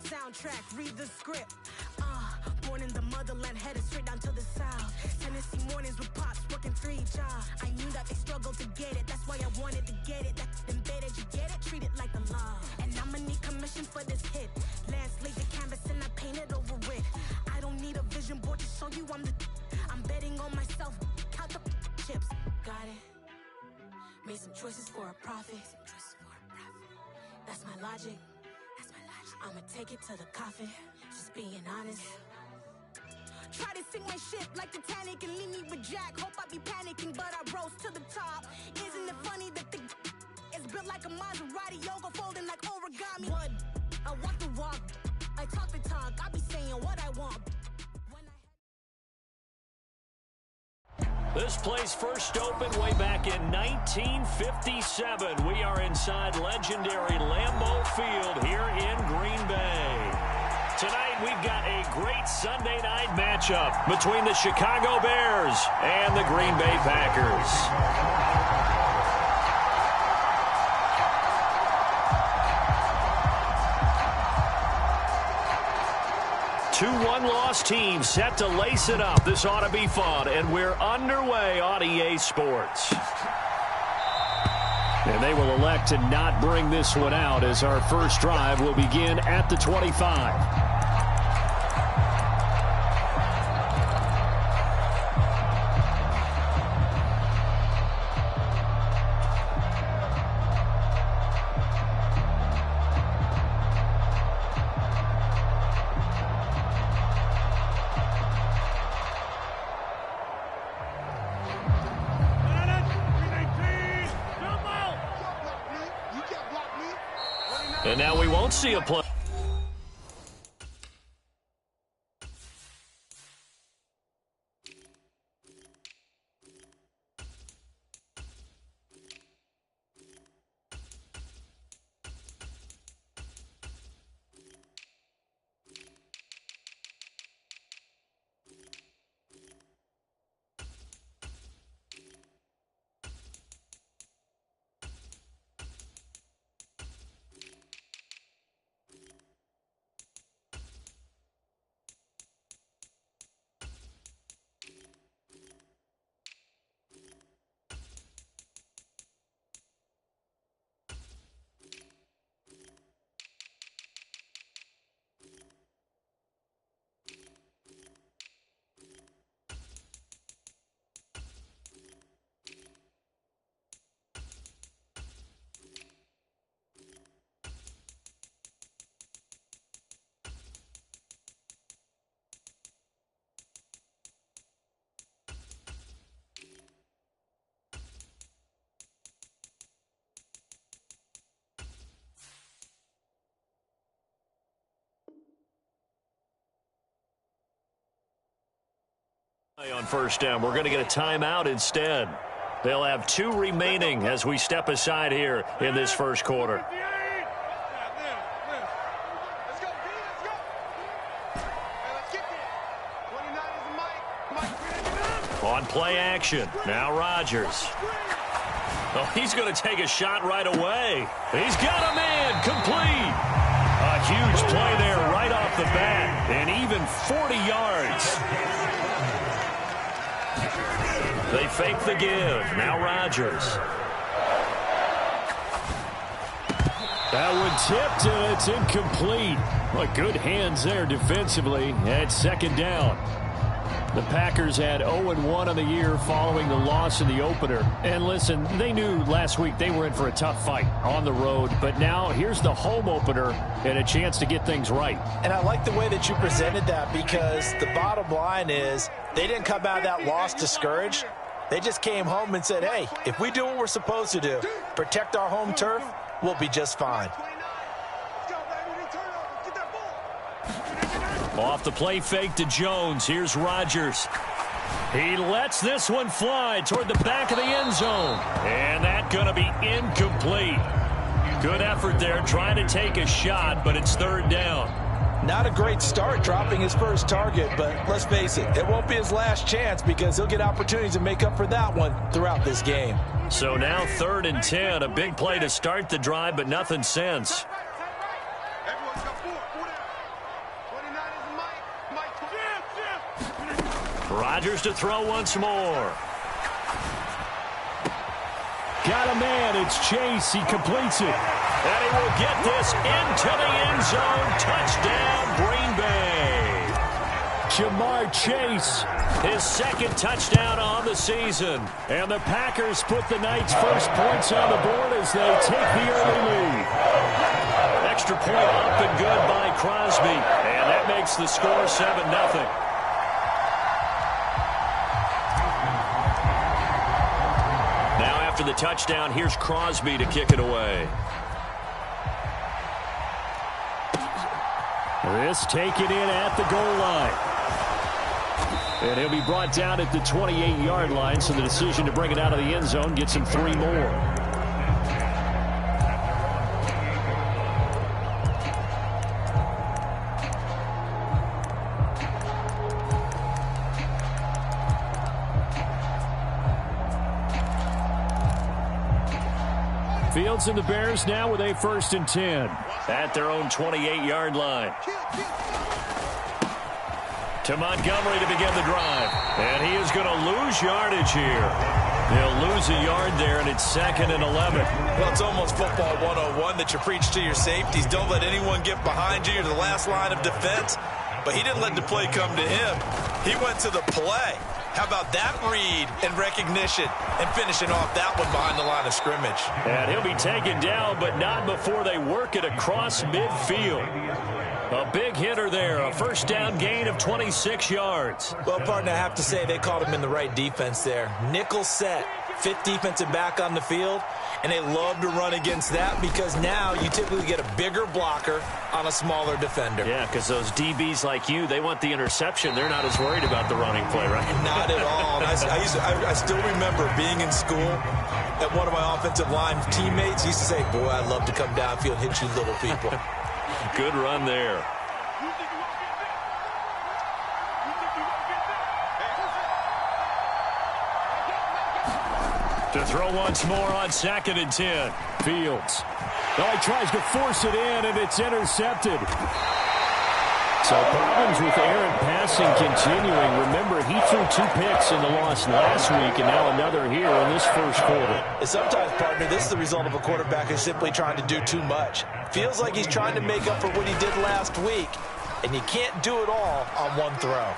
soundtrack, read the script. Born in the motherland, headed straight down to the south. Tennessee mornings with pops, working 3 jobs. I knew that they struggled to get it, that's why I wanted to get it. That's embedded, you get it, treat it like the law. And I'ma need commission for this hit. Lance laid the canvas and I painted over it. I don't need a vision board to show you I'm betting on myself, count the chips. Got it. Made some choices for a profit. That's my logic. I'ma take it to the coffin, just being honest. Try to sink my ship like Titanic and leave me with Jack. Hope I be panicking, but I rose to the top. Isn't it funny that the is built like a Maserati, yoga folding like origami? What? I walk the walk, I talk the talk, I be saying what I want. This place first opened way back in 1957. We are inside legendary Lambeau Field here in Green Bay. Tonight we've got a great Sunday night matchup between the Chicago Bears and the Green Bay Packers. 2-1 loss team set to lace it up. This ought to be fun, and we're underway on EA Sports. And they will elect to not bring this one out as our first drive will begin at the 25. And now we won't see a play. On first down, we're going to get a timeout instead. They'll have 2 remaining as we step aside here in this first quarter. On play action, now Rodgers. Oh, he's going to take a shot right away. He's got a man, complete. A huge play there right off the bat, and even 40 yards. They fake the give. Now Rodgers. That one tipped, and it's incomplete. Well, good hands there defensively at second down. The Packers had 0-1 on the year following the loss in the opener. And listen, they knew last week they were in for a tough fight on the road. But now here's the home opener and a chance to get things right. And I like the way that you presented that, because the bottom line is they didn't come out of that loss discouraged. They just came home and said, hey, if we do what we're supposed to do, protect our home turf, we'll be just fine. Off the play fake to Jones. Here's Rodgers. He lets this one fly toward the back of the end zone. And that's going to be incomplete. Good effort there trying to take a shot, but it's third down. Not a great start dropping his first target, but let's face it, it won't be his last chance because he'll get opportunities to make up for that one throughout this game. So now 3rd and 10, a big play to start the drive, but nothing since. Rodgers to throw once more. Got a man. It's Chase. He completes it. And he will get this into the end zone. Touchdown, Green Bay. Jamar Chase. His second touchdown on the season. And the Packers put the Knights' first points on the board as they take the early lead. Extra point up and good by Crosby. And that makes the score 7-0. After the touchdown, here's Crosby to kick it away. This taken in at the goal line. And he'll be brought down at the 28-yard line, so the decision to bring it out of the end zone gets him 3 more. Fields and the Bears now with a 1st and 10. At their own 28-yard line. To Montgomery to begin the drive. And he is going to lose yardage here. He'll lose a yard there, and it's 2nd and 11. Well, it's almost football 101 that you preach to your safeties. Don't let anyone get behind you. You're the last line of defense. But he didn't let the play come to him. He went to the play. How about that read and recognition and finishing off that one behind the line of scrimmage? And he'll be taken down, but not before they work it across midfield. A big hitter there, a 1st down gain of 26 yards. Well, partner, I have to say they caught him in the right defense there. Nickel set, 5th defensive back on the field, and they love to run against that because now you typically get a bigger blocker on a smaller defender. Yeah, because those DBs like you, they want the interception. They're not as worried about the running play, right? Not at all. I still remember being in school and one of my offensive line teammates used to say, boy, I'd love to come downfield and hit you little people. Good run there. To throw once more on 2nd and 10. Fields. Oh, he tries to force it in, and it's intercepted. So problems with errant passing continuing. Remember, he threw 2 picks in the loss last week, and now another here in this first quarter. And sometimes, partner, this is the result of a quarterback who's simply trying to do too much. Feels like he's trying to make up for what he did last week, and you can't do it all on one throw.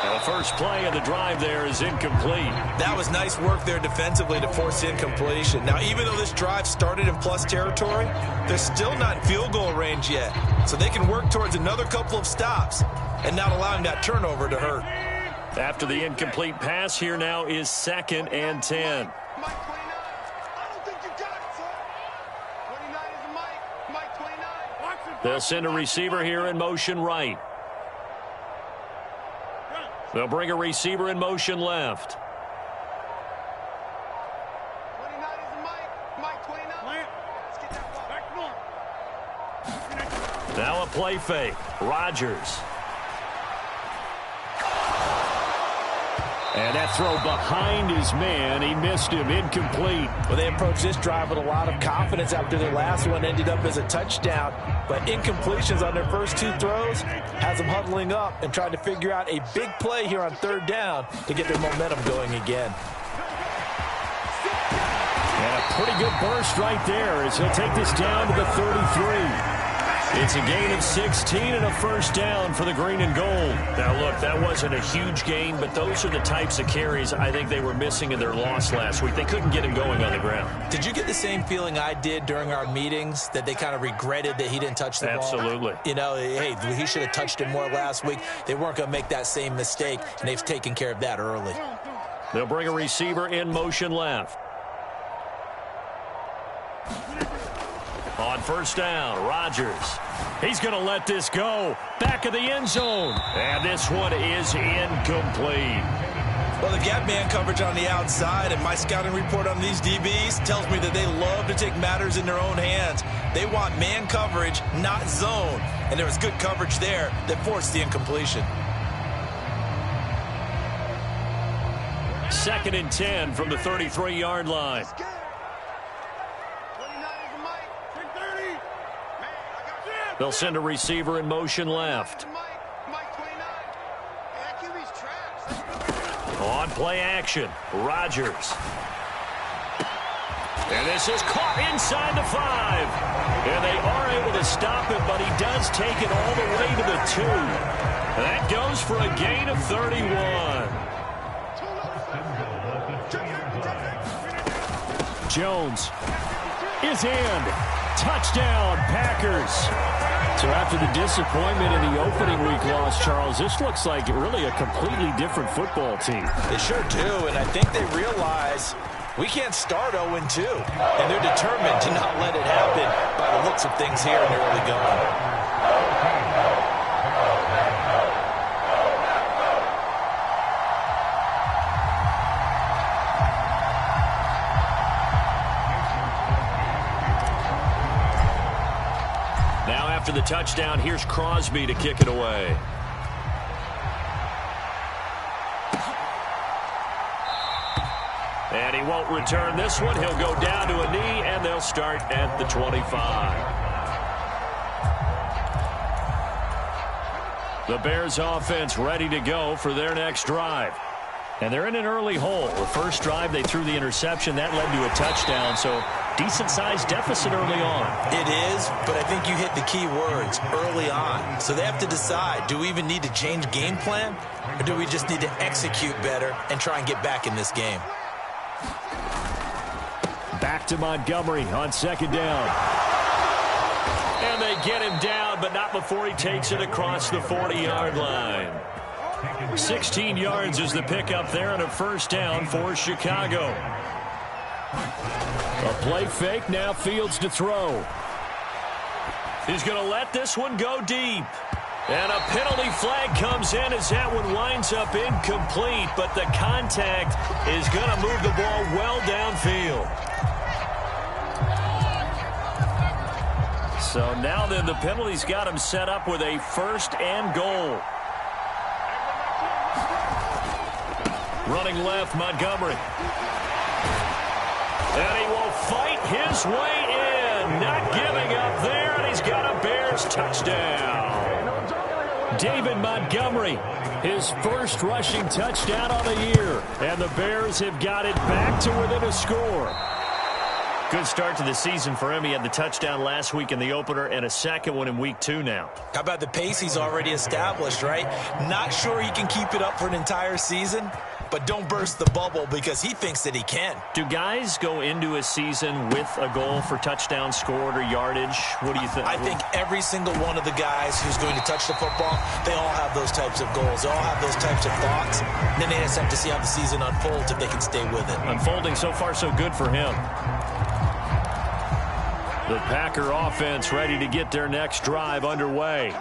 And the first play of the drive there is incomplete. That was nice work there defensively to force incompletion. Now, even though this drive started in plus territory, they're still not in field goal range yet. So they can work towards another couple of stops and not allowing that turnover to hurt. After the incomplete pass, here now is 2nd and 10. They'll send a receiver here in motion right. They'll bring a receiver in motion left. Now a play fake. Rodgers. And that throw behind his man. He missed him. Incomplete. Well, they approached this drive with a lot of confidence after their last one ended up as a touchdown. But incompletions on their first 2 throws has them huddling up and trying to figure out a big play here on 3rd down to get their momentum going again. And a pretty good burst right there as he'll take this down to the 33. It's a gain of 16 and a 1st down for the green and gold. Now, look, that wasn't a huge gain, but those are the types of carries I think they were missing in their loss last week. They couldn't get him going on the ground. Did you get the same feeling I did during our meetings, that they kind of regretted that he didn't touch the ball? Absolutely. You know, hey, he should have touched it more last week. They weren't going to make that same mistake, and they've taken care of that early. They'll bring a receiver in motion left. On 1st down, Rodgers. He's going to let this go. Back of the end zone. And this one is incomplete. Well, the gap man coverage on the outside, and my scouting report on these DBs tells me that they love to take matters in their own hands. They want man coverage, not zone. And there was good coverage there that forced the incompletion. 2nd and 10 from the 33-yard line. They'll send a receiver in motion left. On play action, Rodgers. And this is caught inside the 5. And they are able to stop it, but he does take it all the way to the 2. That goes for a gain of 31. Jones is in. Touchdown, Packers. So after the disappointment in the opening week loss, Charles, this looks like really a completely different football team. They sure do, and I think they realize we can't start 0-2, and they're determined to not let it happen by the looks of things here in the early going. After the touchdown, here's Crosby to kick it away. And he won't return this one. He'll go down to a knee, and they'll start at the 25. The Bears offense ready to go for their next drive. And they're in an early hole. The first drive, they threw the interception. That led to a touchdown, so decent-sized deficit early on. It is, but I think you hit the key words, early on. So they have to decide, do we even need to change game plan, or do we just need to execute better and try and get back in this game? Back to Montgomery on second down. And they get him down, but not before he takes it across the 40-yard line. 16 yards is the pickup there and a first down for Chicago. A play fake, now Fields to throw. He's going to let this one go deep. And a penalty flag comes in as that one winds up incomplete, but the contact is going to move the ball well downfield. So now then the penalty's got him set up with a first and goal. Running left, Montgomery. And he will fight his way in. Not giving up there, and he's got a Bears touchdown. David Montgomery, his first rushing touchdown on the year. And the Bears have got it back to within a score. Good start to the season for him. He had the touchdown last week in the opener and a second one in week 2 now. How about the pace he's already established, right? Not sure he can keep it up for an entire season, but don't burst the bubble because he thinks that he can. Do guys go into a season with a goal for touchdown scored or yardage? What do you think? I think every single one of the guys who's going to touch the football, they all have those types of goals. They all have those types of thoughts. And then they just have to see how the season unfolds if they can stay with it. Unfolding so far so good for him. The Packer offense ready to get their next drive underway.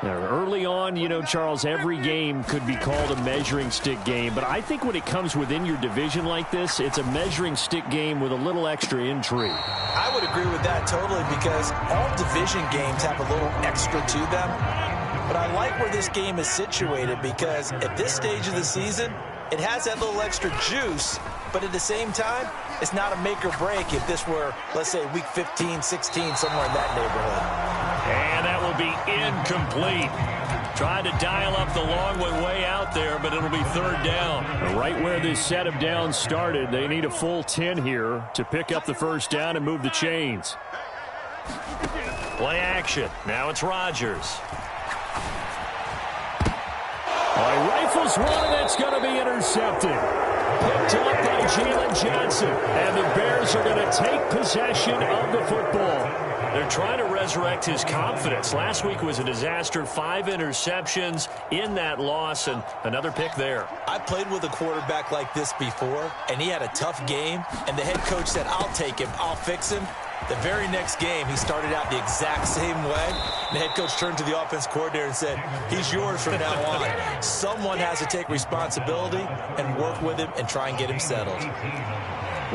Now, early on, you know, Charles, every game could be called a measuring stick game. But I think when it comes within your division like this, it's a measuring stick game with a little extra intrigue. I would agree with that totally because all division games have a little extra to them. But I like where this game is situated because at this stage of the season, it has that little extra juice. But at the same time, it's not a make or break if this were, let's say, week 15, 16, somewhere in that neighborhood. And that will be incomplete. Tried to dial up the long one way out there, but it'll be third down. Right where this set of downs started, they need a full 10 here to pick up the first down and move the chains. Play action. Now it's Rodgers. Rifles one, and that's going to be intercepted. Picked up by Jalen Johnson. And the Bears are going to take possession of the football. They're trying to resurrect his confidence. Last week was a disaster. 5 interceptions in that loss, and another pick there. I played with a quarterback like this before, and he had a tough game, and the head coach said, I'll take him, I'll fix him. The very next game, he started out the exact same way. The head coach turned to the offense coordinator and said, he's yours from now on. Someone has to take responsibility and work with him and try and get him settled.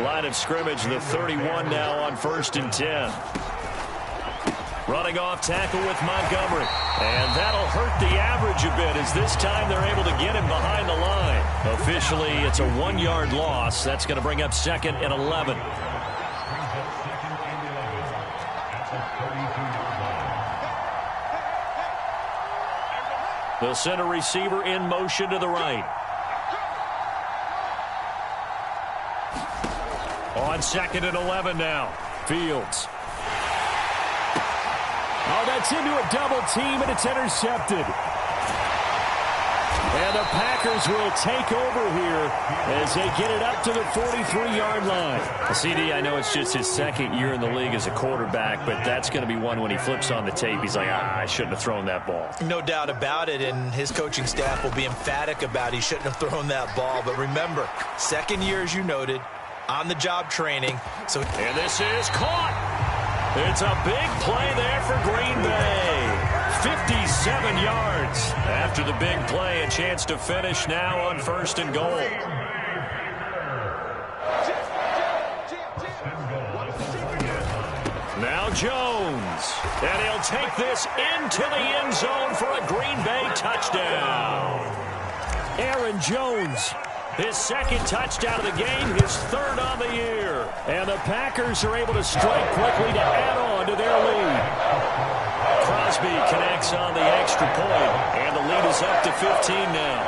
Line of scrimmage, the 31 now on 1st and 10. Running off tackle with Montgomery. And that'll hurt the average a bit as this time they're able to get him behind the line. Officially, it's a 1-yard loss. That's going to bring up 2nd and 11. They'll send a receiver in motion to the right. On 2nd and 11 now. Fields. Oh, that's into a double team, and it's intercepted. And the Packers will take over here as they get it up to the 43-yard line. CD, I know it's just his second year in the league as a quarterback, but that's going to be one when he flips on the tape. He's like, I shouldn't have thrown that ball. No doubt about it, and his coaching staff will be emphatic about he shouldn't have thrown that ball. But remember, second year, as you noted, on-the-job training. And this is caught. It's a big play there for Green Bay. 57 yards. After the big play, a chance to finish now on 1st and goal. Now Jones. And he'll take this into the end zone for a Green Bay touchdown. Aaron Jones. His second touchdown of the game, his third on the year. And the Packers are able to strike quickly to add on to their lead. Crosby connects on the extra point, and the lead is up to 15 now.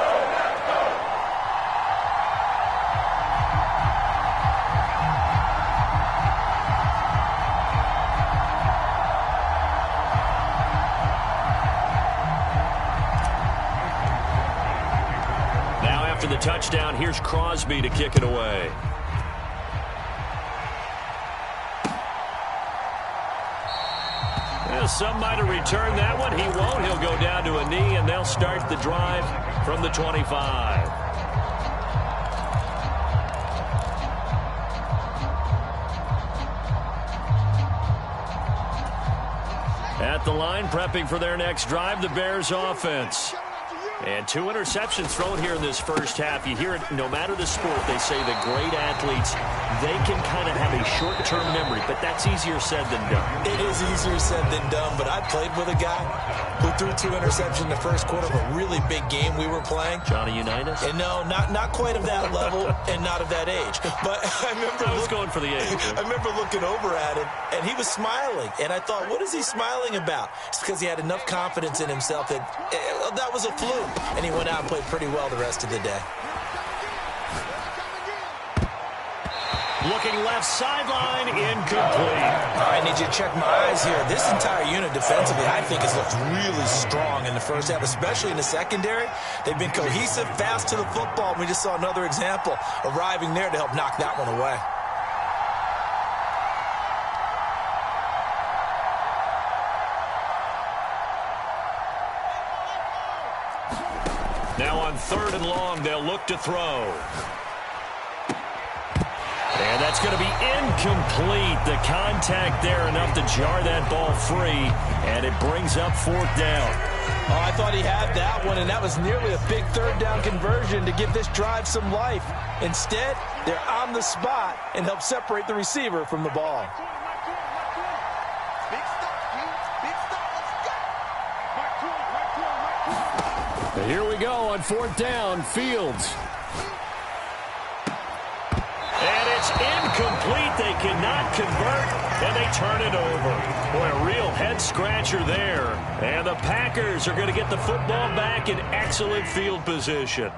Now after the touchdown, here's Crosby to kick it away. Some might have returned that one. He won't. He'll go down to a knee, and they'll start the drive from the 25. At the line, prepping for their next drive, the Bears offense. And 2 interceptions thrown here in this first half. You hear it, no matter the sport, they say the great athletes, they can kind of have a short-term memory, but that's easier said than done. It is easier said than done, but I played with a guy who threw 2 interceptions in the first quarter of a really big game we were playing. Johnny Unitas? And no, not quite of that level and not of that age. But I remember I was going for the age. I remember looking over at him, and he was smiling. And I thought, what is he smiling about? It's because he had enough confidence in himself that that was a fluke. And he went out and played pretty well the rest of the day. Looking left sideline, incomplete. I need you to check my eyes here. This entire unit defensively, I think, has looked really strong in the first half, especially in the secondary. They've been cohesive, fast to the football. We just saw another example arriving there to help knock that one away. Now on 3rd and long, they'll look to throw. And that's going to be incomplete. The contact there enough to jar that ball free, and it brings up 4th down. Oh, I thought he had that one, and that was nearly a big 3rd down conversion to give this drive some life. Instead, they're on the spot and help separate the receiver from the ball. Here we go on 4th down, Fields. And it's incomplete. They cannot convert, and they turn it over. Boy, a real head-scratcher there. And the Packers are going to get the football back in excellent field position.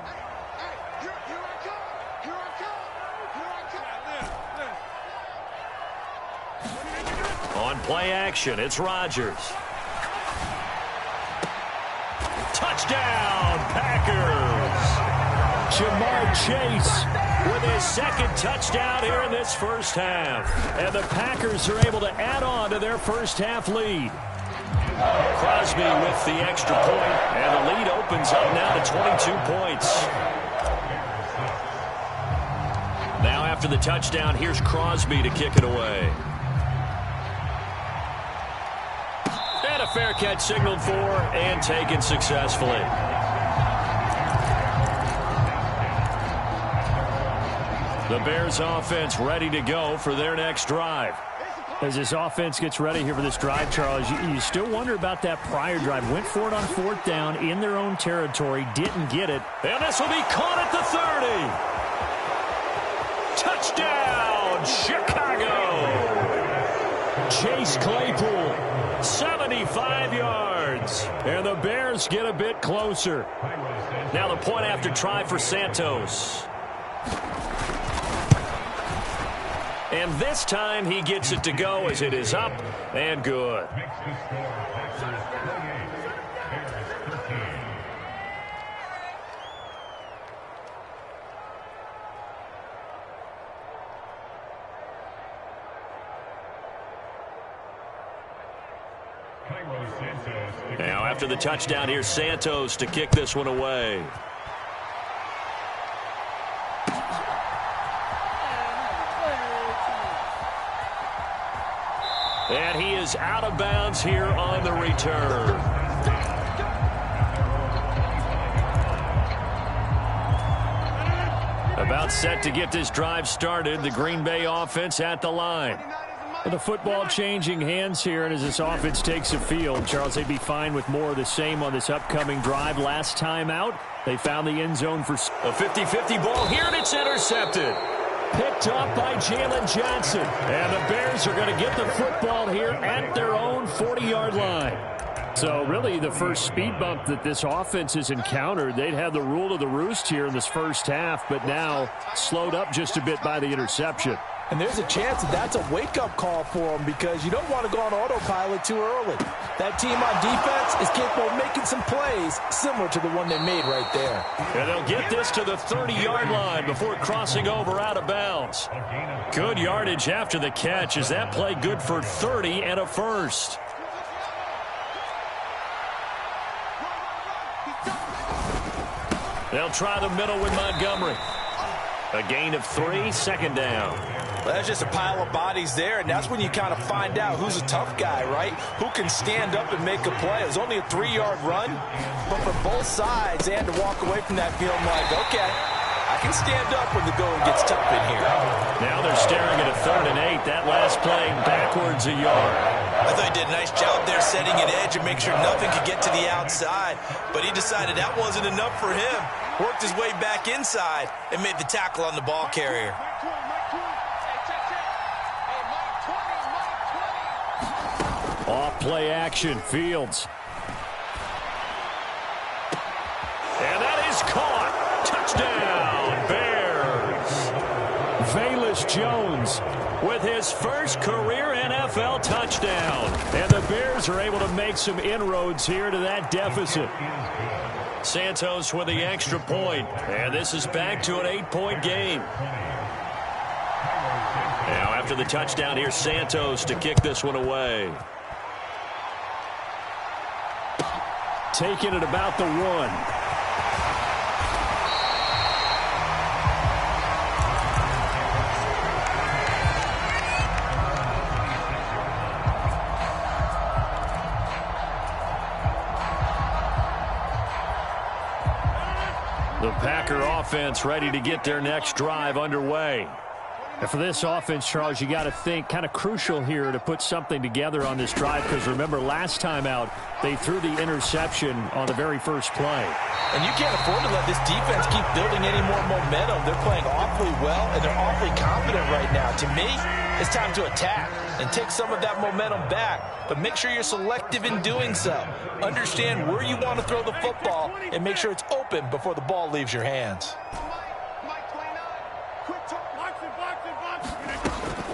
On play action, it's Rodgers. Touchdown, Packers! Jamar Chase with his second touchdown here in this first half. And the Packers are able to add on to their first half lead. Crosby with the extra point, and the lead opens up now to 22 points. Now after the touchdown, here's Crosby to kick it away. And a fair catch signaled for and taken successfully. The Bears offense ready to go for their next drive. As this offense gets ready here for this drive, Charles, you still wonder about that prior drive. Went for it on 4th down in their own territory, didn't get it. And this will be caught at the 30. Touchdown, Chicago. Chase Claypool. 75 yards. yards. And the Bears get a bit closer. Now the point after try for Santos. And this time he gets it to go as it is up and good. Now after the touchdown, here's Santos to kick this one away. And he is out of bounds here on the return. About set to get this drive started. The Green Bay offense at the line. The football changing hands here, and as this offense takes the field, Charles, they'd be fine with more of the same on this upcoming drive. Last time out, they found the end zone for a 50-50 ball here, and it's intercepted. Picked up by Jalen Johnson. And the Bears are going to get the football here at their own 40-yard line. So really the first speed bump that this offense has encountered. They'd had the rule of the roost here in this first half, but now slowed up just a bit by the interception. And there's a chance that that's a wake-up call for them because you don't want to go on autopilot too early. That team on defense is capable of making some plays similar to the one they made right there. And they'll get this to the 30-yard line before crossing over out of bounds. Good yardage after the catch. Is that play good for 30 and a first? They'll try the middle with Montgomery. A gain of 3, second down. Well, that's just a pile of bodies there, and that's when you kind of find out who's a tough guy, right? Who can stand up and make a play. It was only a 3-yard run, but for both sides, they had to walk away from that feeling like, okay, I can stand up when the going gets tough in here. Now they're staring at a 3rd and 8. That last play backwards a yard. I thought he did a nice job there setting an edge and make sure nothing could get to the outside, but he decided that wasn't enough for him. Worked his way back inside and made the tackle on the ball carrier. Off play action, Fields. And that is caught. Touchdown, Bears. Velus Jones with his first career NFL touchdown. And the Bears are able to make some inroads here to that deficit. Santos with the extra point. And this is back to an 8-point game. Now after the touchdown, here's Santos to kick this one away. Taking it about the 1. The Packer offense ready to get their next drive underway. And for this offense, Charles, you got to think kind of crucial here to put something together on this drive because remember last time out they threw the interception on the very first play. And you can't afford to let this defense keep building any more momentum. They're playing awfully well and they're awfully confident right now. To me, it's time to attack and take some of that momentum back. But make sure you're selective in doing so. Understand where you want to throw the football and make sure it's open before the ball leaves your hands.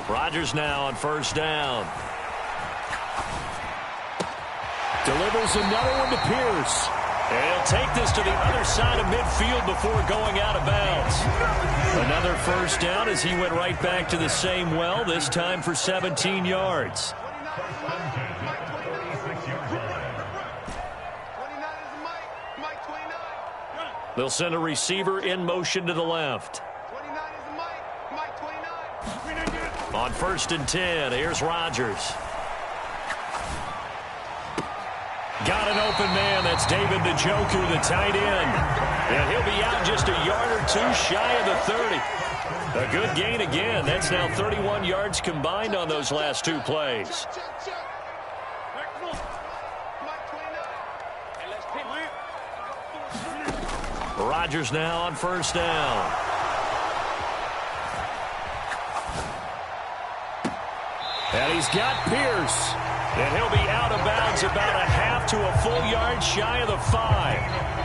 Rodgers now on first down. Delivers another one to Pierce. And he'll take this to the other side of midfield before going out of bounds. Another first down as he went right back to the same well, this time for 17 yards. They'll send a receiver in motion to the left. On 1st and 10, here's Rodgers. Got an open man. That's David Njoku, the tight end. And he'll be out just a yard or two shy of the 30. A good gain again. That's now 31 yards combined on those last 2 plays. Rodgers now on first down. And he's got Pierce. And he'll be out of bounds about a half to a full yard shy of the 5.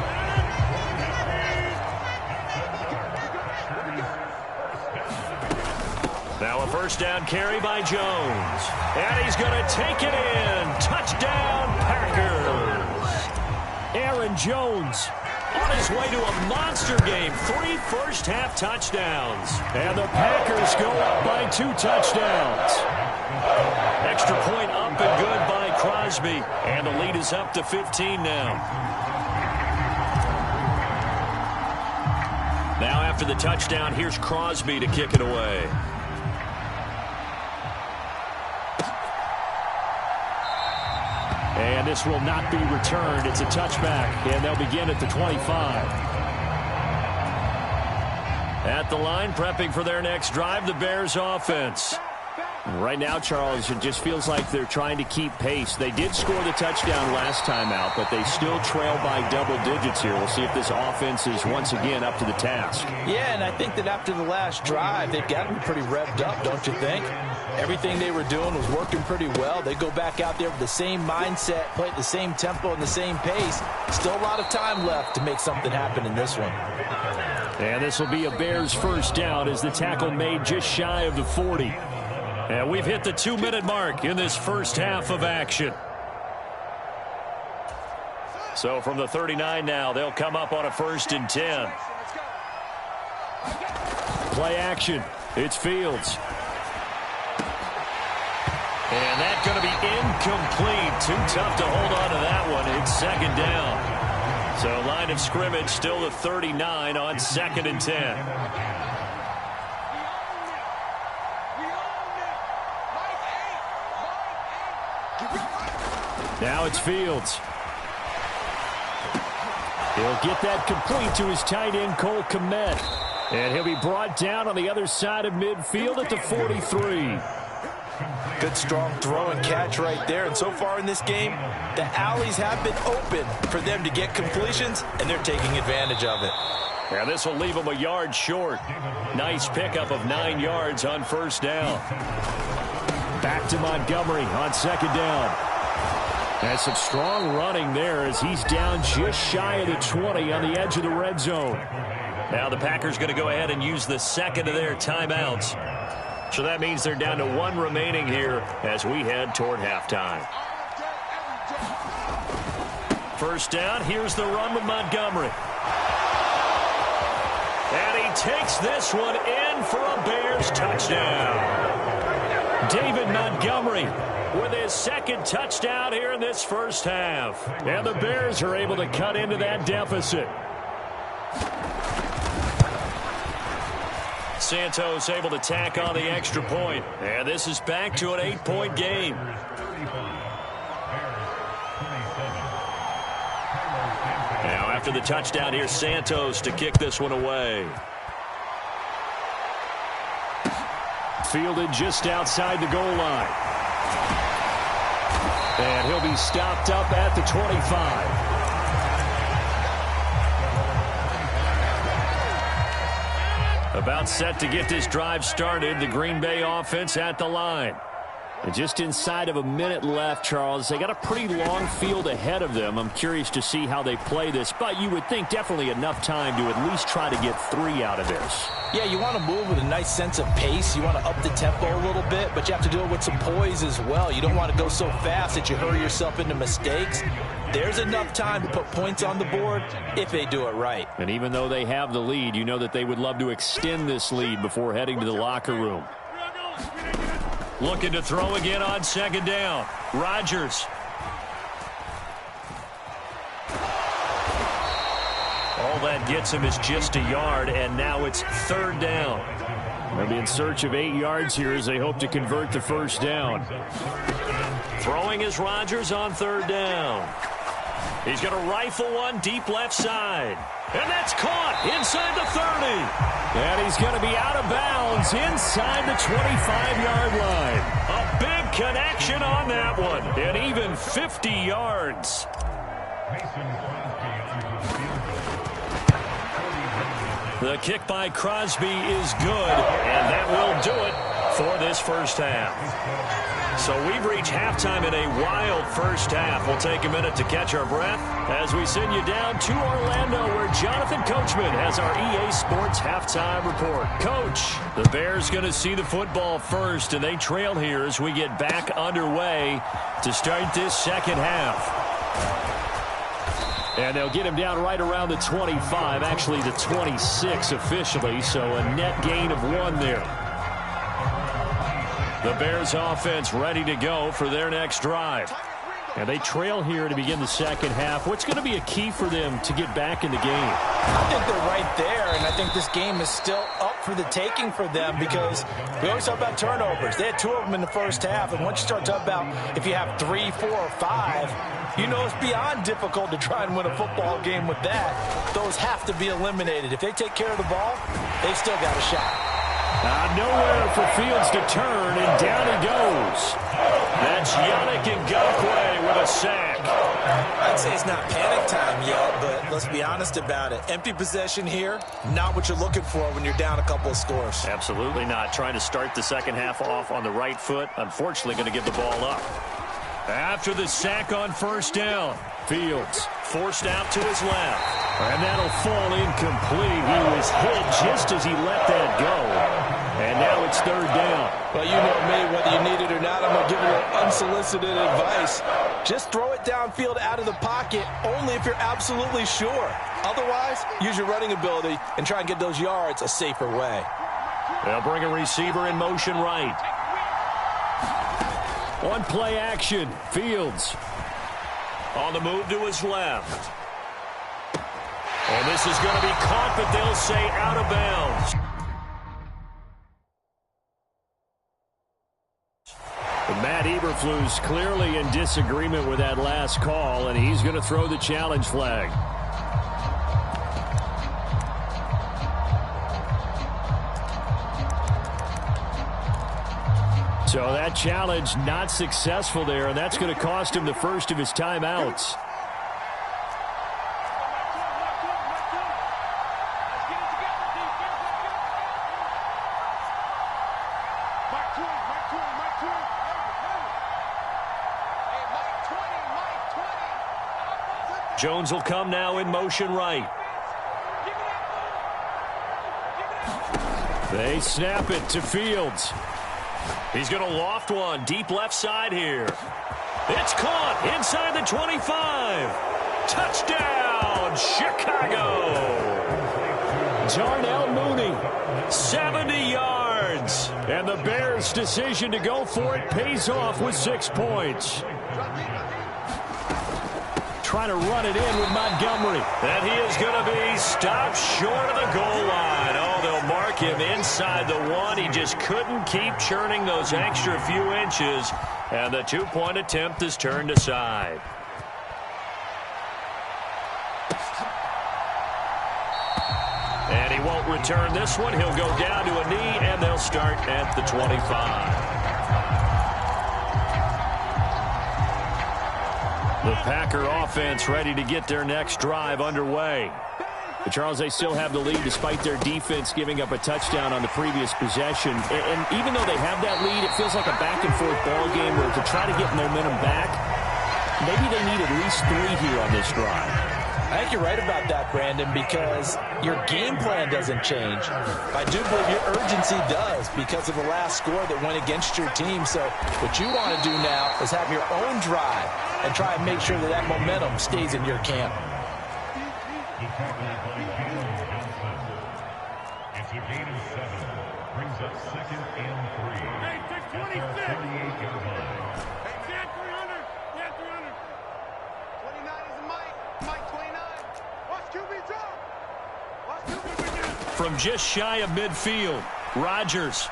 Now a first down carry by Jones. And he's going to take it in. Touchdown, Packers. Aaron Jones on his way to a monster game. 3 first-half touchdowns. And the Packers go up by 2 touchdowns. Extra point up and good by Crosby. And the lead is up to 15 now. Now after the touchdown, here's Crosby to kick it away. And this will not be returned. It's a touchback, and they'll begin at the 25. At the line, prepping for their next drive, the Bears offense. Right now, Charles, it just feels like they're trying to keep pace. They did score the touchdown last time out, but they still trail by double digits here. We'll see if this offense is once again up to the task. Yeah, and I think that after the last drive, they've gotten pretty revved up, don't you think? Everything they were doing was working pretty well. They go back out there with the same mindset, play at the same tempo and the same pace. Still a lot of time left to make something happen in this one. And this will be a Bears first down as the tackle made just shy of the 40. And we've hit the 2-minute mark in this first half of action. So from the 39 now, they'll come up on a 1st and 10. Play action. It's Fields. And that's going to be incomplete. Too tough to hold on to that one. It's 2nd down. So line of scrimmage still the 39 on 2nd and 10. Now it's Fields. He'll get that complete to his tight end, Cole Kmet. And he'll be brought down on the other side of midfield at the 43. Good strong throw and catch right there. And so far in this game, the alleys have been open for them to get completions, and they're taking advantage of it. Yeah, this will leave them a yard short. Nice pickup of 9 yards on 1st down. Back to Montgomery on 2nd down. And some strong running there as he's down just shy of the 20 on the edge of the red zone. Now the Packers going to go ahead and use the 2nd of their timeouts. So that means they're down to 1 remaining here as we head toward halftime. 1st down, here's the run with Montgomery. And he takes this one in for a Bears touchdown. David Montgomery with his 2nd touchdown here in this first half. And the Bears are able to cut into that deficit. Santos able to tack on the extra point. And this is back to an 8-point game. Now after the touchdown, here's Santos to kick this one away. Fielded just outside the goal line. And he'll be stopped up at the 25. About set to get this drive started, the Green Bay offense at the line. And just inside of a minute left, Charles. They got a pretty long field ahead of them. I'm curious to see how they play this, but you would think definitely enough time to at least try to get 3 out of this. Yeah, you want to move with a nice sense of pace. You want to up the tempo a little bit, but you have to do it with some poise as well. You don't want to go so fast that you hurry yourself into mistakes. There's enough time to put points on the board if they do it right. And even though they have the lead, you know that they would love to extend this lead before heading to the locker room. Looking to throw again on 2nd down. Rodgers. All that gets him is just a yard, and now it's 3rd down. They'll be in search of 8 yards here as they hope to convert the 1st down. Throwing is Rodgers on 3rd down. He's going to rifle one deep left side. And that's caught inside the 30. And he's going to be out of bounds inside the 25-yard line. A big connection on that one. And even 50 yards. The kick by Crosby is good. And that will do it for this first half. So we've reached halftime in a wild first half. We'll take a minute to catch our breath as we send you down to Orlando, where Jonathan Coachman has our EA Sports halftime report. Coach, the Bears going to see the football first, and they trail here as we get back underway to start this second half. And they'll get him down right around the 25, actually the 26 officially, so a net gain of 1 there. The Bears offense ready to go for their next drive. And they trail here to begin the second half. What's going to be a key for them to get back in the game? I think they're right there, and I think this game is still up for the taking for them because we always talk about turnovers. They had 2 of them in the first half, and once you start talking about if you have 3, 4, or 5, you know it's beyond difficult to try and win a football game with that. Those have to be eliminated. If they take care of the ball, they've still got a shot. Nowhere for Fields to turn, and down he goes. That's Yannick Ngakoue with a sack. I'd say it's not panic time yet, but let's be honest about it. Empty possession here, not what you're looking for when you're down a couple of scores. Absolutely not. Trying to start the second half off on the right foot. Unfortunately, going to give the ball up. After the sack on first down, Fields forced out to his left. And that'll fall incomplete. He was hit just as he let that go. And now it's third down. Well, you know me, whether you need it or not, I'm going to give you unsolicited advice. Just throw it downfield out of the pocket only if you're absolutely sure. Otherwise, use your running ability and try and get those yards a safer way. They'll bring a receiver in motion right. On play action, Fields. On the move to his left. And this is going to be caught, but they'll say out of bounds. Matt Eberflus clearly in disagreement with that last call, and he's going to throw the challenge flag. So that challenge not successful there, and that's going to cost him the first of his timeouts. Jones will come now in motion right. They snap it to Fields. He's going to loft one deep left side here. It's caught inside the 25. Touchdown, Chicago. Darnell Mooney. 70 yards. And the Bears' decision to go for it pays off with 6 points. Trying to run it in with Montgomery. And he is going to be stopped short of the goal line. Oh, they'll mark him inside the 1. He just couldn't keep churning those extra few inches. And the 2-point attempt is turned aside. And he won't return this one. He'll go down to a knee, and they'll start at the 25. The Packer offense ready to get their next drive underway. But Charles, they still have the lead despite their defense giving up a touchdown on the previous possession. And even though they have that lead, it feels like a back-and-forth ball game where to try to get momentum back, maybe they need at least 3 here on this drive. I think you're right about that, Brandon, because your game plan doesn't change. I do believe your urgency does because of the last score that went against your team. So what you want to do now is have your own drive and try and make sure that that momentum stays in your camp. It's a gain of 7. Brings up 2nd and 3. Hey, take 26. 38-yard line. Hey, Chad 300. Yeah, 300. 29 is Mike. Mike 29. Watch QB jump. Watch QB jump. From just shy of midfield, Rodgers.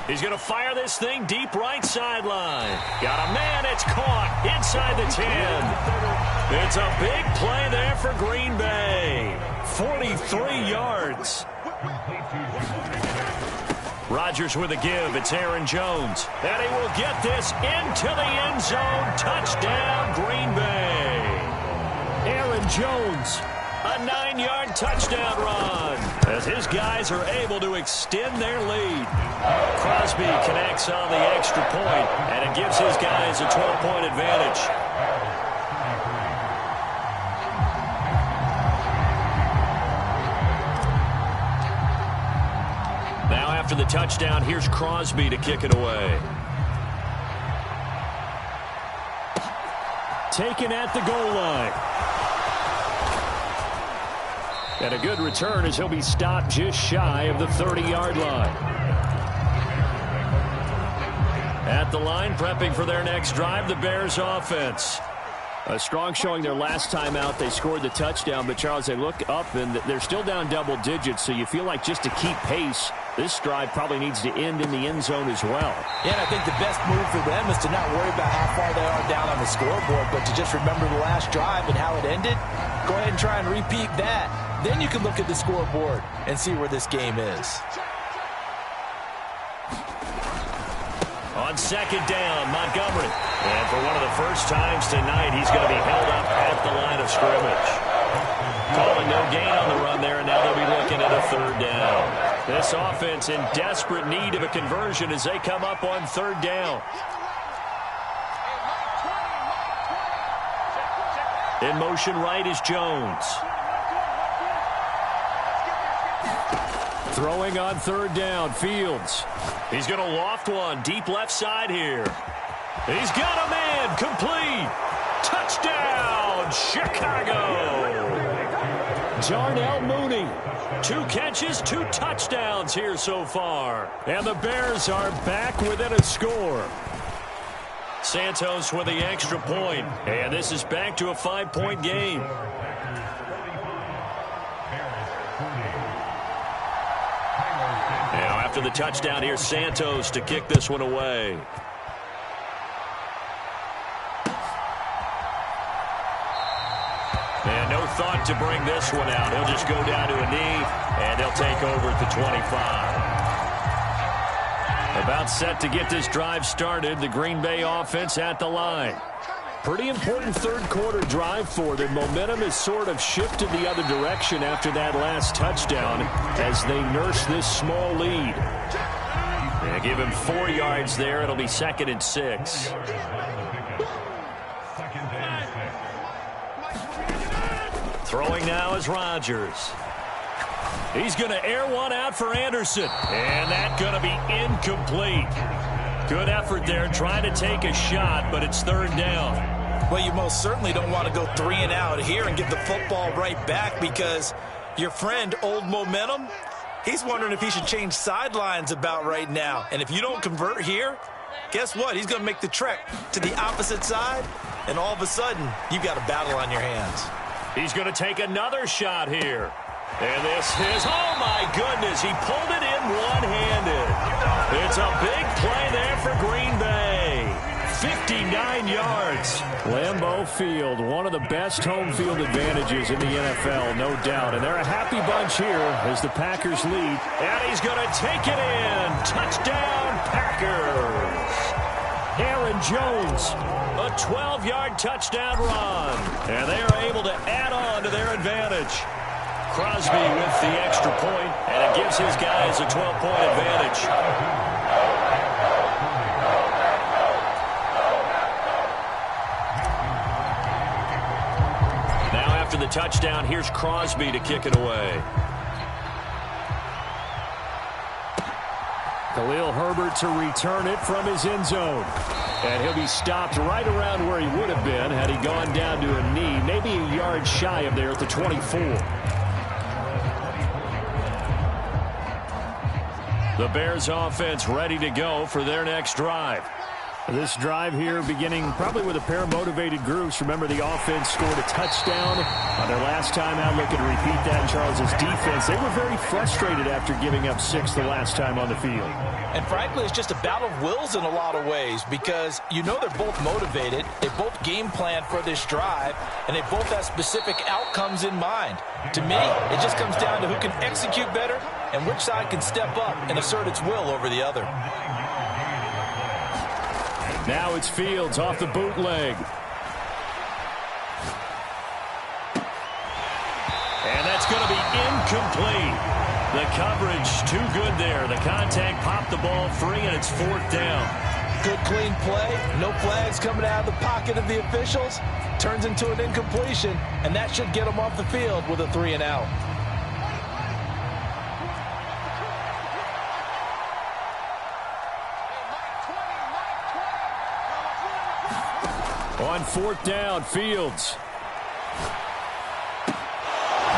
He's going to fire this thing deep right sideline. Got a man. It's caught inside the 10. It's a big play there for Green Bay. 43 yards. Rodgers with a give. It's Aaron Jones. And he will get this into the end zone. Touchdown, Green Bay. Aaron Jones A 9-yard touchdown run as his guys are able to extend their lead. Crosby connects on the extra point, and it gives his guys a 12-point advantage. Now after the touchdown, here's Crosby to kick it away. Taken at the goal line. And a good return as he'll be stopped just shy of the 30-yard line. At the line, prepping for their next drive, the Bears offense. A strong showing their last time out. They scored the touchdown, but Charles, they look up and they're still down double digits, so you feel like just to keep pace, this drive probably needs to end in the end zone as well. Yeah, and I think the best move for them is to not worry about how far they are down on the scoreboard, but to just remember the last drive and how it ended. Go ahead and try and repeat that. Then you can look at the scoreboard and see where this game is. On second down, Montgomery. And for one of the first times tonight, he's going to be held up at the line of scrimmage. Calling no gain on the run there, and now they'll be looking at a third down. This offense in desperate need of a conversion as they come up on third down. In motion right is Jones. Throwing on third down, Fields. He's going to loft one deep left side here. He's got a man, complete. Touchdown, Chicago. Darnell Mooney. 2 catches, 2 touchdowns here so far. And the Bears are back within a score. Santos with the extra point. And this is back to a 5-point game. Now after the touchdown, here's Santos to kick this one away. And no thought to bring this one out. He'll just go down to a knee, and they'll take over at the 25. About set to get this drive started, the Green Bay offense at the line. Pretty important third-quarter drive for them. Momentum has sort of shifted the other direction after that last touchdown as they nurse this small lead. They give him 4 yards there. It'll be 2nd and 6. Throwing now is Rodgers. He's going to air one out for Anderson. And that's going to be incomplete. Good effort there trying to take a shot, but it's third down. Well, you most certainly don't want to go 3 and out here and get the football right back because your friend, Old Momentum, he's wondering if he should change sidelines about right now. And if you don't convert here, guess what? He's going to make the trek to the opposite side, and all of a sudden, you've got a battle on your hands. He's going to take another shot here. And this is, oh my goodness, he pulled it in one-handed. It's a big play there for Green Bay. 59 yards. Lambeau Field, one of the best home field advantages in the NFL, no doubt. And they're a happy bunch here as the Packers lead. And he's going to take it in. Touchdown, Packers. Aaron Jones, a 12-yard touchdown run. And they are able to add on to their advantage. Crosby with the extra point, and it gives his guys a 12-point advantage. Now after the touchdown, here's Crosby to kick it away. Khalil Herbert to return it from his end zone. And he'll be stopped right around where he would have been had he gone down to a knee, maybe a yard shy of there at the 24. The Bears offense ready to go for their next drive. This drive here beginning probably with a pair of motivated groups. Remember, the offense scored a touchdown on their last time out. Looking to repeat that. Charles's defense, they were very frustrated after giving up 6 the last time on the field. And frankly, it's just a battle of wills in a lot of ways because you know they're both motivated. They both game plan for this drive, and they both have specific outcomes in mind. To me, it just comes down to who can execute better and which side can step up and assert its will over the other. Now it's Fields off the bootleg. complete. The coverage too good there. The contact popped the ball free, and it's 4th down. Good, clean play. No flags coming out of the pocket of the officials. Turns into an incompletion, and that should get them off the field with a 3-and-out. On 4th down, Fields.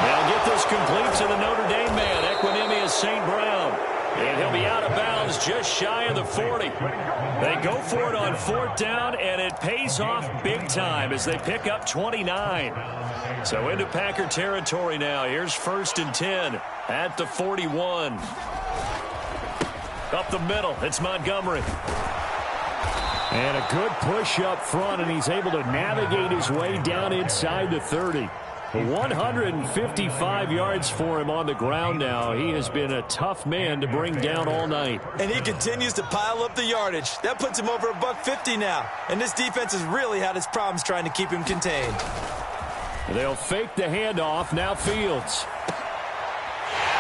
They'll get this complete to the Notre Dame man, Equanimeous St. Brown. And he'll be out of bounds just shy of the 40. They go for it on 4th down, and it pays off big time as they pick up 29. So into Packer territory now. Here's 1st and 10 at the 41. Up the middle, it's Montgomery. And a good push up front, and he's able to navigate his way down inside the 30. 155 yards for him on the ground now. He has been a tough man to bring down all night. And he continues to pile up the yardage. That puts him over $150 now. And this defense has really had its problems trying to keep him contained. They'll fake the handoff. Now Fields.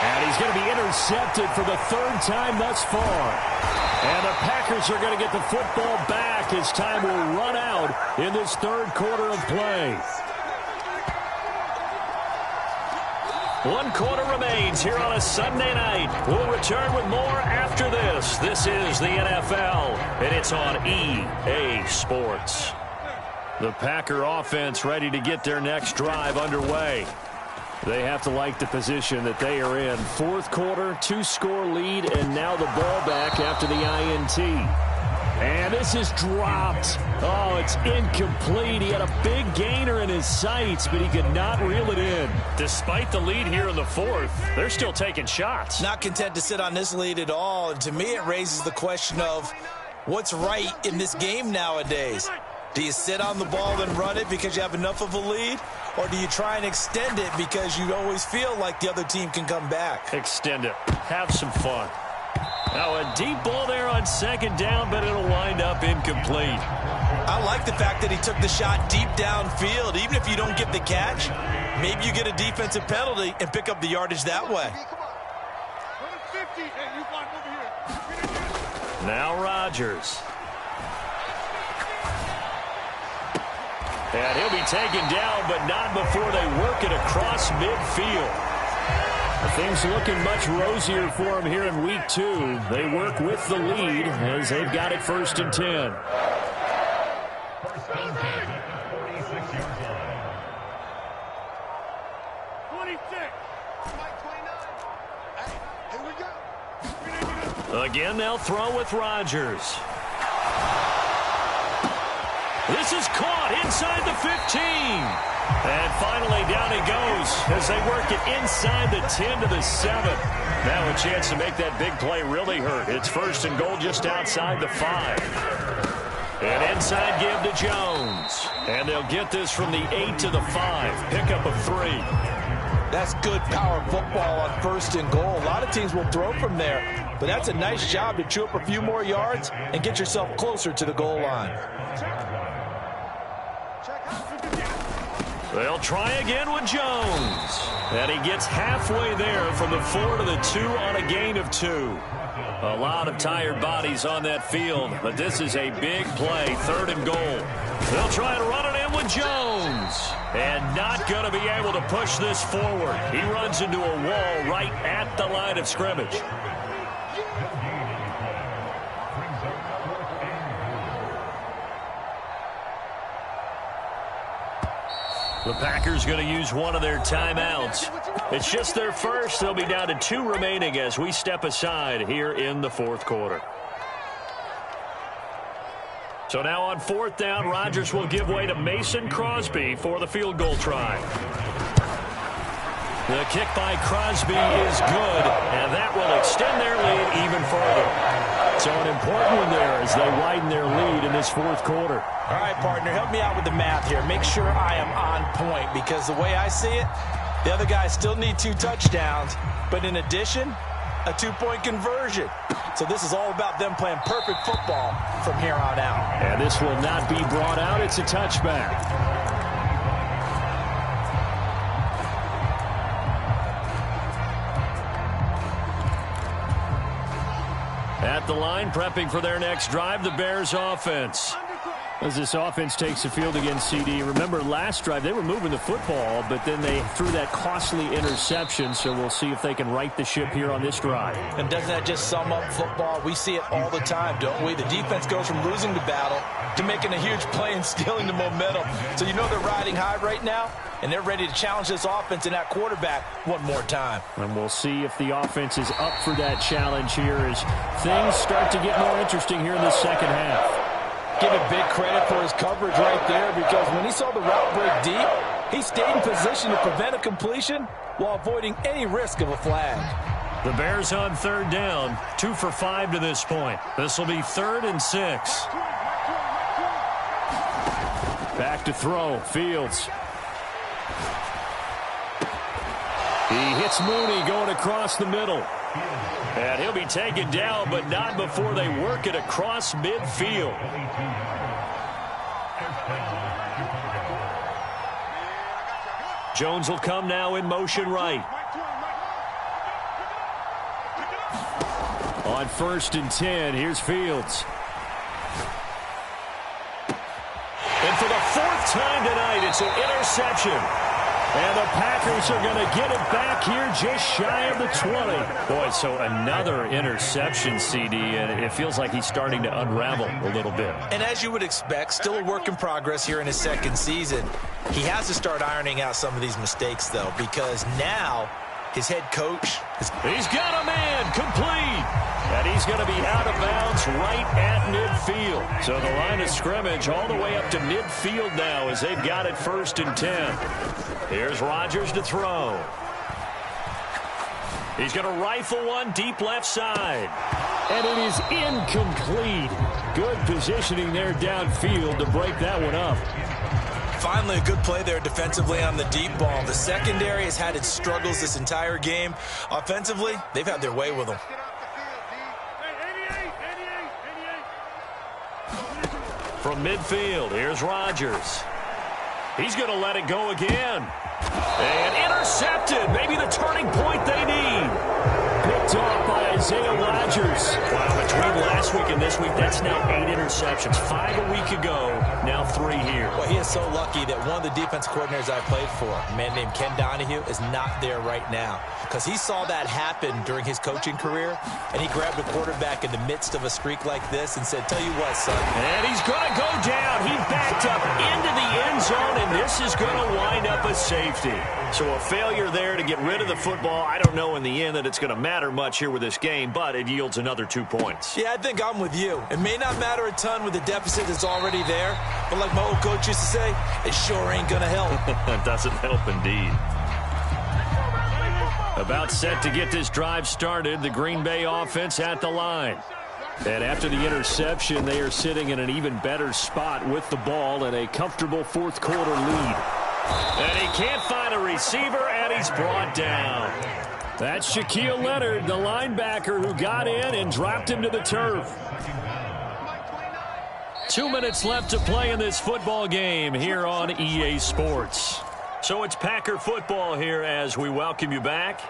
And he's going to be intercepted for the 3rd time thus far. And the Packers are going to get the football back as time will run out in this 3rd quarter of play. 1 quarter remains here on a Sunday night. We'll return with more after this. This is the NFL, and it's on EA Sports. The Packer offense ready to get their next drive underway. They have to like the position that they are in. 4th quarter, 2-score lead, and now the ball back after the INT. And this is dropped. Oh, it's incomplete. He had a big gainer in his sights, but he could not reel it in. Despite the lead here in the 4th, they're still taking shots. Not content to sit on this lead at all. And to me, it raises the question of what's right in this game nowadays. Do you sit on the ball and run it because you have enough of a lead? Or do you try and extend it because you always feel like the other team can come back? Extend it. Have some fun. Now a deep ball there on 2nd down, but it'll wind up incomplete. I like the fact that he took the shot deep downfield. Even if you don't get the catch, maybe you get a defensive penalty and pick up the yardage that way. Now Rodgers. And he'll be taken down, but not before they work it across midfield. Things looking much rosier for him here in week 2. They work with the lead as they've got it 1st and 10. Again, they'll throw with Rodgers. This is caught inside the 15. And finally, down he goes as they work it inside the 10 to the 7. Now a chance to make that big play really hurt. It's 1st and goal just outside the 5. And inside give to Jones. And they'll get this from the 8 to the 5. Pickup of 3. That's good power football on 1st and goal. A lot of teams will throw from there. But that's a nice job to chew up a few more yards and get yourself closer to the goal line. They'll try again with Jones. And he gets halfway there from the 4 to the 2 on a gain of 2. A lot of tired bodies on that field, but this is a big play, 3rd and goal. They'll try to run it in with Jones. And not going to be able to push this forward. He runs into a wall right at the line of scrimmage. The Packers going to use one of their timeouts. It's just their first. They'll be down to 2 remaining as we step aside here in the 4th quarter. So now on 4th down, Rodgers will give way to Mason Crosby for the field goal try. The kick by Crosby is good, and that will extend their lead even further. So an important one there as they widen their lead in this 4th quarter. All right, partner, help me out with the math here. Make sure I am on point, because the way I see it, the other guys still need 2 touchdowns, but in addition, a 2-point conversion. So this is all about them playing perfect football from here on out. And this will not be brought out. It's a touchback. at the line, prepping for their next drive, the Bears offense. As this offense takes the field against CD, remember last drive they were moving the football, but then they threw that costly interception, so we'll see if they can right the ship here on this drive. And doesn't that just sum up football? We see it all the time, don't we? The defense goes from losing the battle to making a huge play and stealing the momentum. So you know they're riding high right now, and they're ready to challenge this offense and that quarterback one more time. And we'll see if the offense is up for that challenge here as things start to get more interesting here in the second half. Give it big credit for his coverage right there, because when he saw the route break deep, he stayed in position to prevent a completion while avoiding any risk of a flag. The Bears on third down, 2 for 5 to this point. This will be 3rd and 6. Back to throw, Fields. He hits Mooney going across the middle. And he'll be taken down, but not before they work it across midfield. Jones will come now in motion right. On 1st and 10, here's Fields. And for the 4th time tonight, it's an interception. And the Packers are going to get it back here just shy of the 20. Boy, so another interception, CD, and it feels like he's starting to unravel a little bit. And as you would expect, still a work in progress here in his second season. He has to start ironing out some of these mistakes, though, because now his head coach he's got a man complete. And he's going to be out of bounds right at midfield. So the line of scrimmage all the way up to midfield now as they've got it 1st and 10. Here's Rodgers to throw. He's going to rifle one deep left side. And it is incomplete. Good positioning there downfield to break that one up. Finally, a good play there defensively on the deep ball. The secondary has had its struggles this entire game. Offensively, they've had their way with them. From midfield, here's Rodgers. He's going to let it go again. And intercepted. Maybe the turning point they need. Picked off by Isaiah Rodgers. Wow, between last week and this week, that's now 8 interceptions. 5 a week ago, now 3 here. Well, he is so lucky that one of the defense coordinators I played for, a man named Ken Donahue, is not there right now. Because he saw that happen during his coaching career, and he grabbed a quarterback in the midst of a streak like this and said, tell you what, son. And he's going to go down. He backed up into the end zone, and this is going to wind up a safety. So a failure there to get rid of the football. I don't know in the end that it's going to matter much here with this game, but it yields another 2 points. Yeah, I think I'm with you. It may not matter a ton with the deficit that's already there, but like my old coach used to say, it sure ain't going to help. It doesn't help indeed. About set to get this drive started, the Green Bay offense at the line. And after the interception, they are sitting in an even better spot with the ball and a comfortable 4th quarter lead. And he can't find a receiver, and he's brought down. That's Shaquille Leonard, the linebacker who got in and dropped him to the turf. 2 minutes left to play in this football game here on EA Sports. So it's Packer football here as we welcome you back.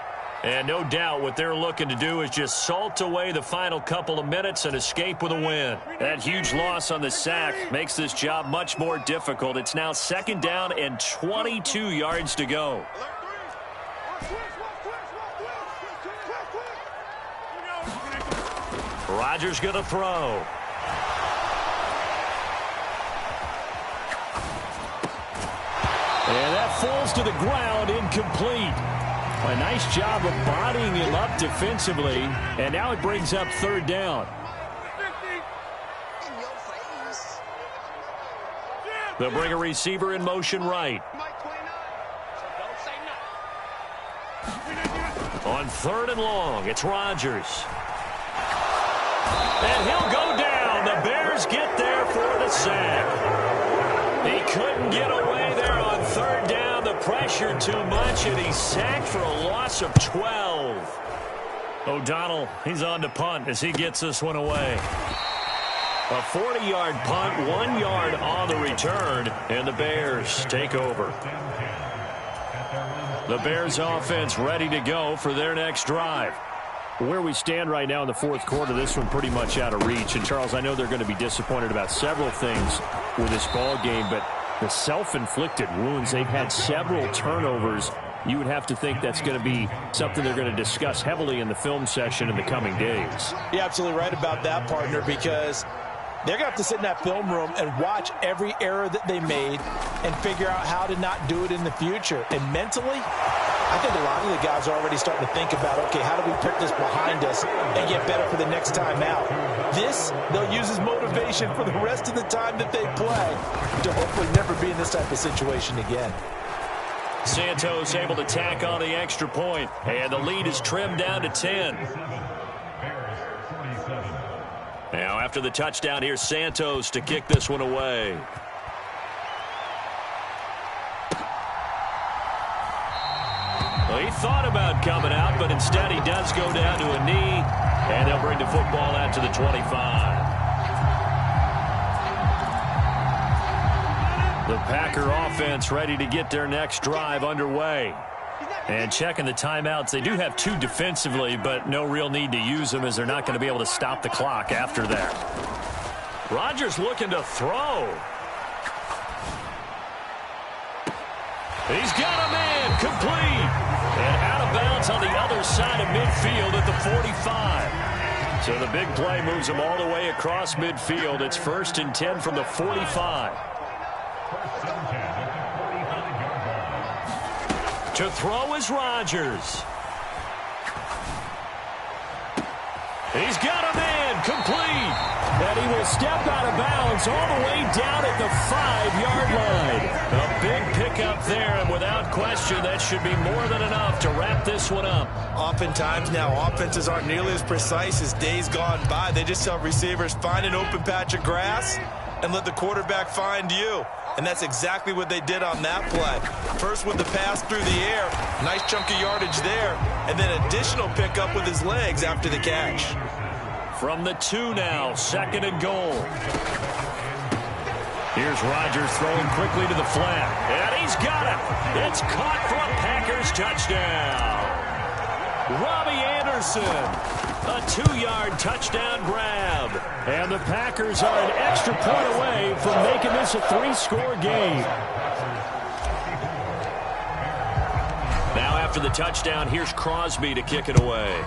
And no doubt what they're looking to do is just salt away the final couple of minutes and escape with a win. That huge loss on the sack makes this job much more difficult. It's now 2nd down and 22 yards to go. Rodgers going to throw. And that falls to the ground, incomplete. A nice job of bodying him up defensively, and now it brings up 3rd down. They'll bring a receiver in motion right. On 3rd and long, it's Rodgers. And he'll go down. The Bears get there for the sack. He couldn't get away there on 3rd down. The pressure too much, and he's sacked for a loss of 12. O'Donnell, he's on to punt as he gets this one away. A 40-yard punt, 1 yard on the return, and the Bears take over. The Bears offense ready to go for their next drive. Where we stand right now in the fourth quarter, this one pretty much out of reach. And, Charles, I know they're going to be disappointed about several things with this ball game, but the self-inflicted wounds, they've had several turnovers. You would have to think that's going to be something they're going to discuss heavily in the film session in the coming days. You're absolutely right about that, partner, because they're going to have to sit in that film room and watch every error that they made and figure out how to not do it in the future. And mentally, I think a lot of the guys are already starting to think about, okay, how do we put this behind us and get better for the next time out? This, they'll use as motivation for the rest of the time that they play to hopefully never be in this type of situation again. Santos able to tack on the extra point, and the lead is trimmed down to 10. Now, after the touchdown, here's Santos to kick this one away. Well, he thought about coming out, but instead he does go down to a knee, and they'll bring the football out to the 25. The Packer offense ready to get their next drive underway. And checking the timeouts, they do have 2 defensively, but no real need to use them as they're not going to be able to stop the clock after that. Rodgers looking to throw. He's got a man, complete. And out of bounds on the other side of midfield at the 45. So the big play moves him all the way across midfield. It's 1st and 10 from the 45. To throw is Rodgers. He's got a man, complete. And he will step out of bounds all the way down at the 5-yard line. A big pickup there, and without question, that should be more than enough to wrap this one up. Oftentimes now, offenses aren't nearly as precise as days gone by. They just tell receivers, find an open patch of grass and let the quarterback find you. And that's exactly what they did on that play. First with the pass through the air, nice chunk of yardage there, and then additional pickup with his legs after the catch. From the 2 now, 2nd and goal. Here's Rodgers throwing quickly to the flat, and he's got it. It's caught for a Packers touchdown. Robbie Anderson, a 2-yard touchdown grab. And the Packers are an extra point away from making this a 3-score game. Now after the touchdown, here's Crosby to kick it away.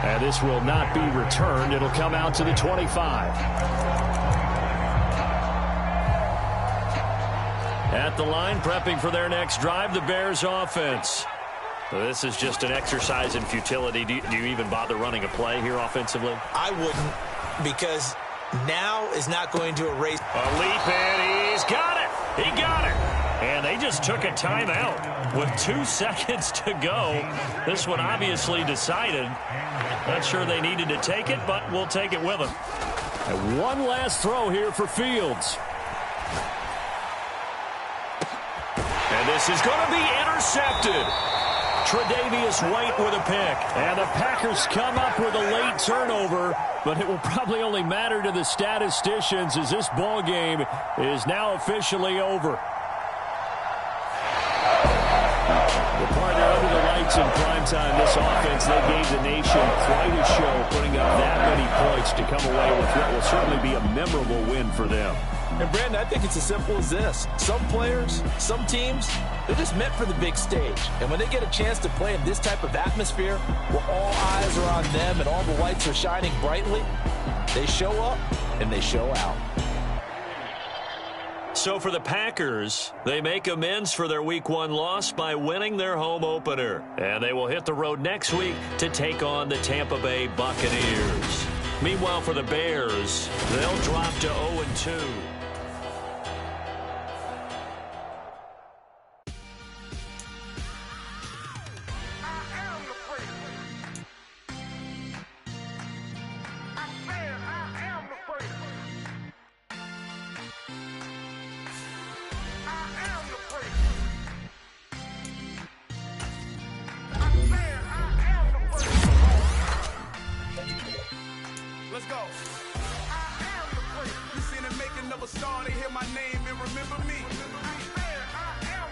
And this will not be returned. It'll come out to the 25. At the line, prepping for their next drive, the Bears offense. So this is just an exercise in futility. Do you even bother running a play here offensively? I wouldn't, because now is not going to erase. A leap in, he's got it. He got it. And they just took a timeout with 2 seconds to go. This one obviously decided. Not sure they needed to take it, but we'll take it with them. And one last throw here for Fields. And this is going to be intercepted. Tre'Davious White with a pick. And the Packers come up with a late turnover, but it will probably only matter to the statisticians as this ball game is now officially over. The partner under the lights in primetime, this offense, they gave the nation quite a show, putting up that many points to come away with what will certainly be a memorable win for them. And, Brandon, I think it's as simple as this. Some players, some teams, they're just meant for the big stage. And when they get a chance to play in this type of atmosphere where all eyes are on them and all the lights are shining brightly, they show up and they show out. So for the Packers, they make amends for their Week 1 loss by winning their home opener. And they will hit the road next week to take on the Tampa Bay Buccaneers. Meanwhile, for the Bears, they'll drop to 0-2.